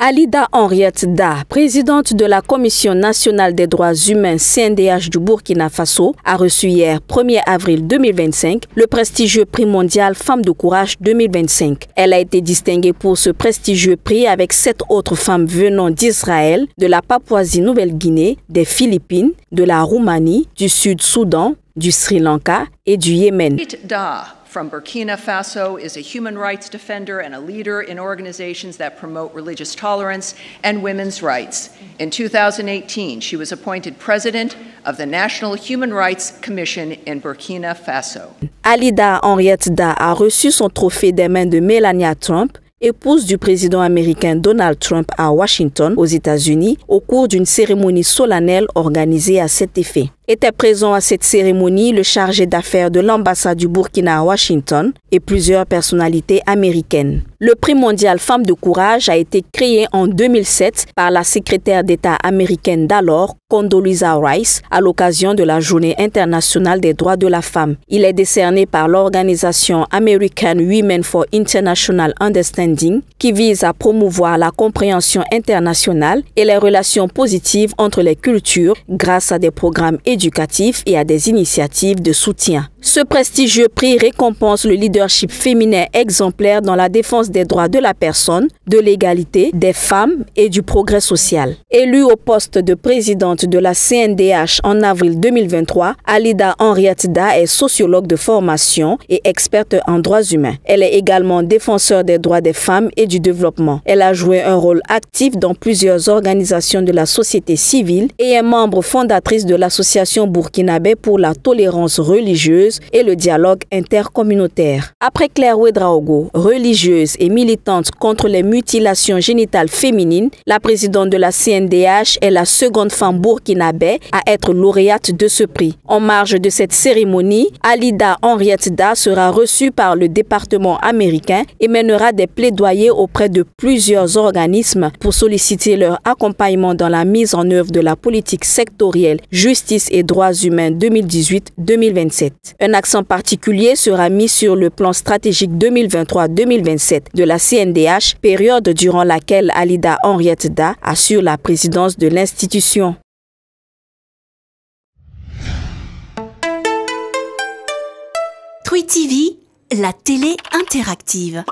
Alida Henriette Da, présidente de la Commission nationale des droits humains CNDH du Burkina Faso, a reçu hier, 1er avril 2025, le prestigieux prix mondial Femmes de courage 2025. Elle a été distinguée pour ce prestigieux prix avec 7 autres femmes venant d'Israël, de la Papouasie-Nouvelle-Guinée, des Philippines, de la Roumanie, du Sud-Soudan, du Sri Lanka et du Yémen. From Burkina Faso is a human rights defender and a leader in organizations that promote religious tolerance and women's rights. In 2018, she was appointed president of the National Human Rights Commission in Burkina Faso. Alida Henriette Da a reçu son trophée des mains de Melania Trump, épouse du président américain Donald Trump à Washington, aux États-Unis, au cours d'une cérémonie solennelle organisée à cet effet. Était présent à cette cérémonie le chargé d'affaires de l'ambassade du Burkina à Washington et plusieurs personnalités américaines. Le prix mondial Femmes de courage a été créé en 2007 par la secrétaire d'État américaine d'alors, Condoleezza Rice, à l'occasion de la Journée internationale des droits de la femme. Il est décerné par l'organisation American Women for International Understanding, qui vise à promouvoir la compréhension internationale et les relations positives entre les cultures grâce à des programmes éducatifs et à des initiatives de soutien. Ce prestigieux prix récompense le leadership féminin exemplaire dans la défense des droits de la personne, de l'égalité, des femmes et du progrès social. Élue au poste de présidente de la CNDH en avril 2023, Alida Henriette Da est sociologue de formation et experte en droits humains. Elle est également défenseur des droits des femmes et du développement. Elle a joué un rôle actif dans plusieurs organisations de la société civile et est membre fondatrice de l'Association burkinabé pour la tolérance religieuse et le dialogue intercommunautaire. Après Claire Ouedraogo, religieuse et militante contre les mutilations génitales féminines, la présidente de la CNDH est la seconde femme burkinabé à être lauréate de ce prix. En marge de cette cérémonie, Alida Henriette Da sera reçue par le département américain et mènera des plaidoyers auprès de plusieurs organismes pour solliciter leur accompagnement dans la mise en œuvre de la politique sectorielle Justice et droits humains 2018-2027. Un accent particulier sera mis sur le plan stratégique 2023-2027 de la CNDH, période durant laquelle Alida Henriette Da assure la présidence de l'institution. Twi TV, la télé interactive.